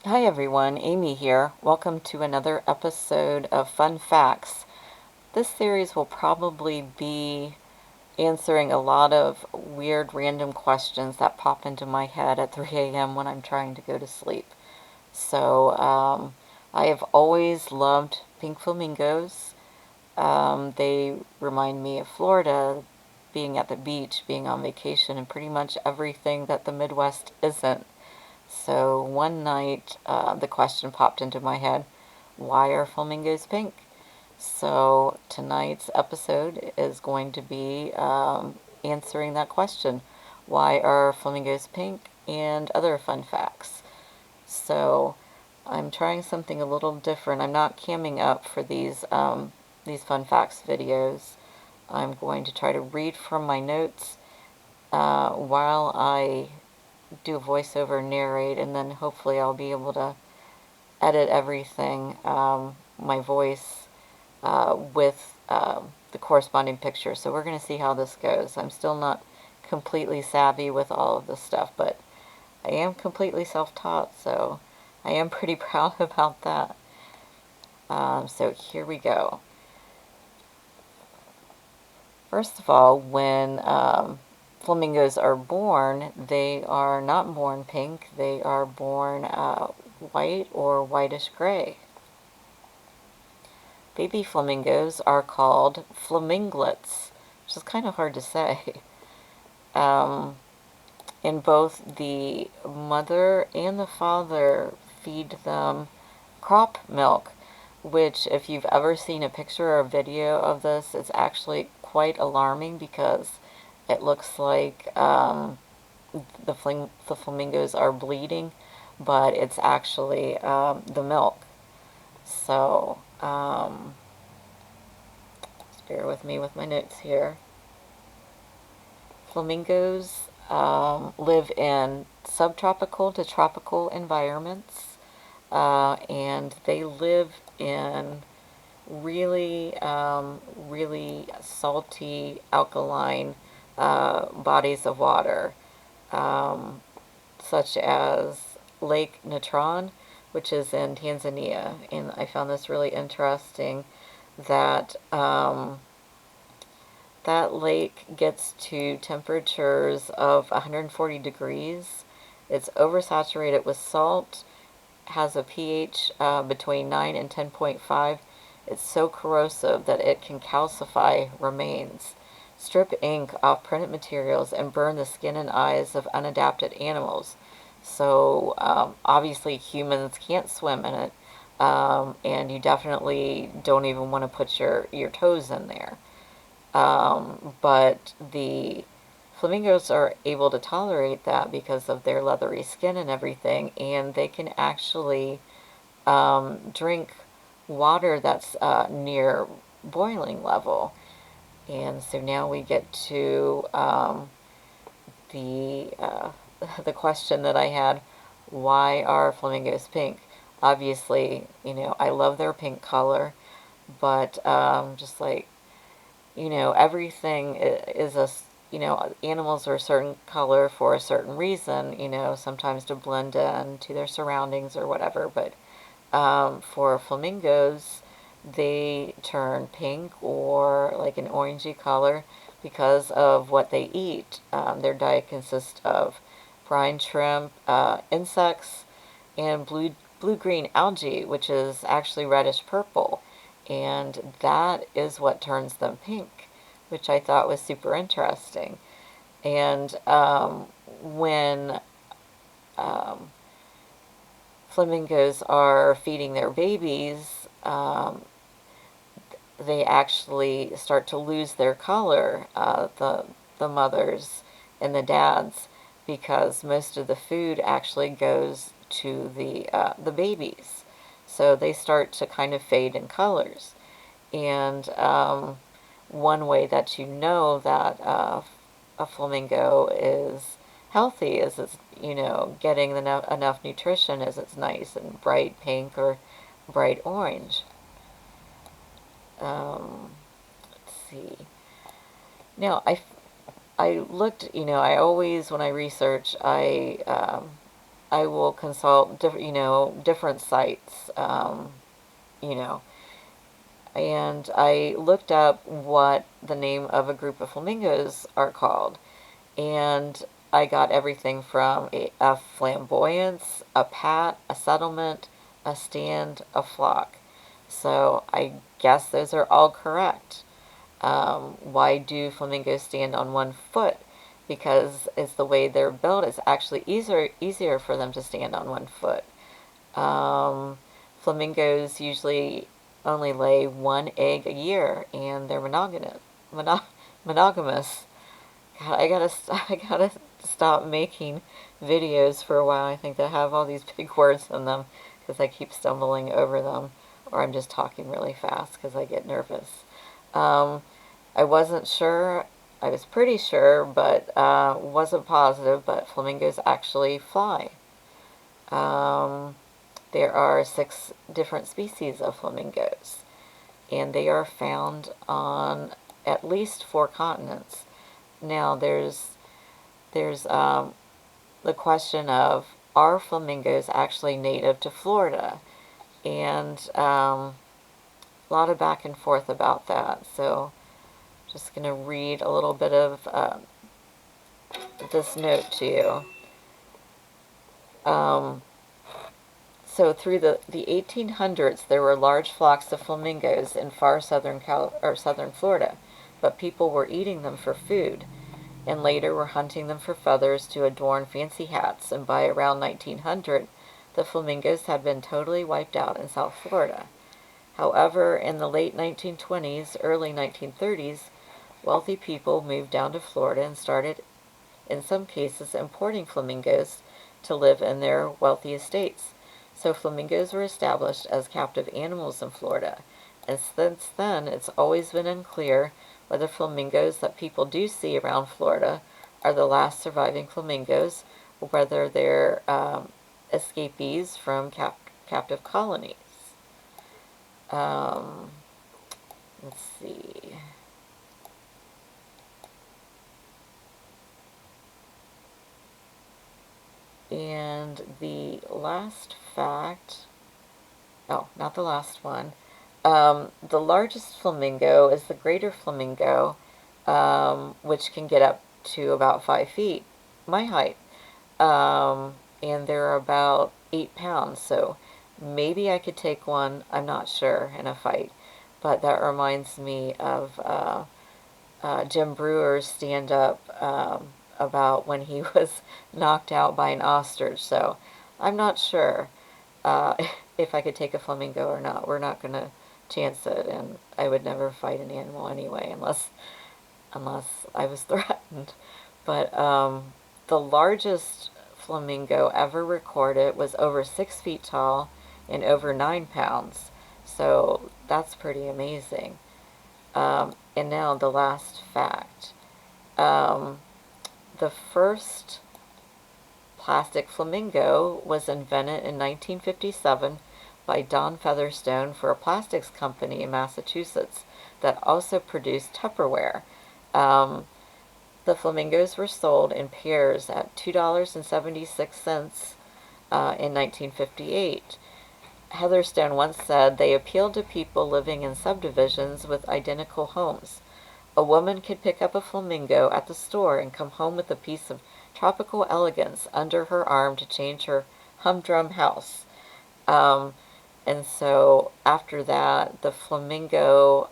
Hi everyone, Amy here. Welcome to another episode of Fun Facts. This series will probably be answering a lot of weird random questions that pop into my head at 3 a.m. when I'm trying to go to sleep. I have always loved pink flamingos. They remind me of Florida, being at the beach, being on vacation, and pretty much everything that the Midwest isn't. So one night, the question popped into my head, why are flamingos pink? So tonight's episode is going to be answering that question. Why are flamingos pink? And other fun facts. So I'm trying something a little different. I'm not camming up for these fun facts videos. I'm going to try to read from my notes while I do a voiceover narrate, and then hopefully I'll be able to edit everything, my voice, with the corresponding picture. So we're going to see how this goes. I'm still not completely savvy with all of this stuff, but I am completely self-taught, so I am pretty proud about that. So here we go. First of all, when flamingos are born, they are not born pink, they are born white or whitish gray. Baby flamingos are called flaminglets, which is kind of hard to say. Um, and both the mother and the father feed them crop milk, which, if you've ever seen a picture or a video of this, it's actually quite alarming because it looks like the flamingos are bleeding, but it's actually the milk. So, just bear with me with my notes here. Flamingos live in subtropical to tropical environments, and they live in really salty, alkaline bodies of water, um, such as Lake Natron, which is in Tanzania. And I found this really interesting that that lake gets to temperatures of 140 degrees. It's oversaturated with salt, has a pH between 9 and 10.5. It's so corrosive that it can calcify remains, strip ink off printed materials, and burn the skin and eyes of unadapted animals. So obviously humans can't swim in it, and you definitely don't even want to put your toes in there. But the flamingos are able to tolerate that because of their leathery skin and everything, and they can actually drink water that's near boiling level. And so now we get to the the question that I had: why are flamingos pink? Obviously, I love their pink color, but just like everything is animals are a certain color for a certain reason, sometimes to blend in to their surroundings or whatever. But for flamingos, they turn pink or like an orangey color because of what they eat. Their diet consists of brine shrimp, insects, and blue-green algae, which is actually reddish purple. And that is what turns them pink, which I thought was super interesting. And when um, flamingos are feeding their babies, they actually start to lose their color, the mothers and the dads, because most of the food actually goes to the babies. So they start to kind of fade in colors. And one way that you know that a flamingo is healthy is it's getting enough nutrition as it's nice and bright pink or bright orange. Let's see. Now I looked, I always, when I research, I I will consult different sites, you know, and I looked up what the name of a group of flamingos are called, and I got everything from a flamboyance, a pat, a settlement, a stand, a flock. So I guess those are all correct. Why do flamingos stand on one foot? Because it's the way they're built. It's actually easier for them to stand on one foot. Um, Flamingos usually only lay one egg a year, and they're monogamous. God, I gotta stop making videos for a while. I think that have all these big words in them because I keep stumbling over them, or I'm just talking really fast because I get nervous. Um, I wasn't sure. I was pretty sure, but wasn't positive. But flamingos actually fly. Um, there are 6 different species of flamingos, and they are found on at least 4 continents. Now, there's the question of, are flamingos actually native to Florida? And a lot of back and forth about that. So, just going to read a little bit of this note to you. So through the 1800s, there were large flocks of flamingos in far southern Florida, but people were eating them for food, and later were hunting them for feathers to adorn fancy hats, and by around 1900, the flamingos had been totally wiped out in South Florida. However, in the late 1920s, early 1930s, wealthy people moved down to Florida and started, in some cases, importing flamingos to live in their wealthy estates. So flamingos were established as captive animals in Florida. And since then, it's always been unclear whether flamingos that people do see around Florida are the last surviving flamingos, or whether they're escapees from captive colonies. Um, let's see. And the last fact, oh, not the last one. The largest flamingo is the greater flamingo, which can get up to about 5 feet, my height. And they're about 8 pounds, so maybe I could take one, I'm not sure, in a fight. But that reminds me of Jim Brewer's stand-up about when he was knocked out by an ostrich. So I'm not sure uh, if I could take a flamingo or not. We're not going to chance it, and I would never fight an animal anyway unless I was threatened. But the largest flamingo ever recorded was over 6 feet tall and over 9 pounds. So that's pretty amazing. And now the last fact. The first plastic flamingo was invented in 1957 by Don Featherstone for a plastics company in Massachusetts that also produced Tupperware. The flamingos were sold in pairs at $2.76 in 1958. Heatherstone once said they appealed to people living in subdivisions with identical homes. A woman could pick up a flamingo at the store and come home with a piece of tropical elegance under her arm to change her humdrum house. And so after that, the flamingo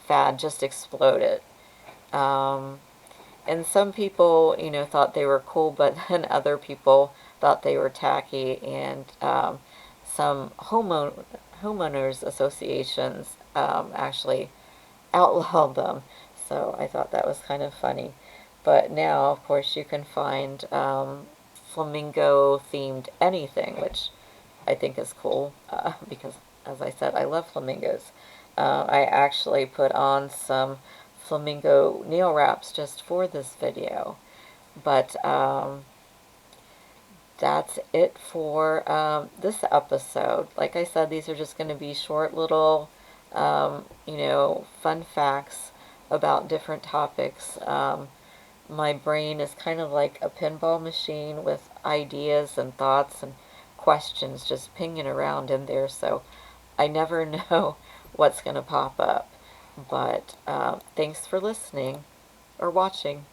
fad just exploded. And some people, thought they were cool, but then other people thought they were tacky, and some homeowners associations actually outlawed them. So I thought that was kind of funny. But now, of course, you can find flamingo-themed anything, which I think is cool because, as I said, I love flamingos. I actually put on some flamingo nail wraps just for this video. But that's it for this episode. Like I said, these are just going to be short little, fun facts about different topics. my brain is kind of like a pinball machine with ideas and thoughts and questions just pinging around in there. So I never know what's going to pop up. But thanks for listening or watching.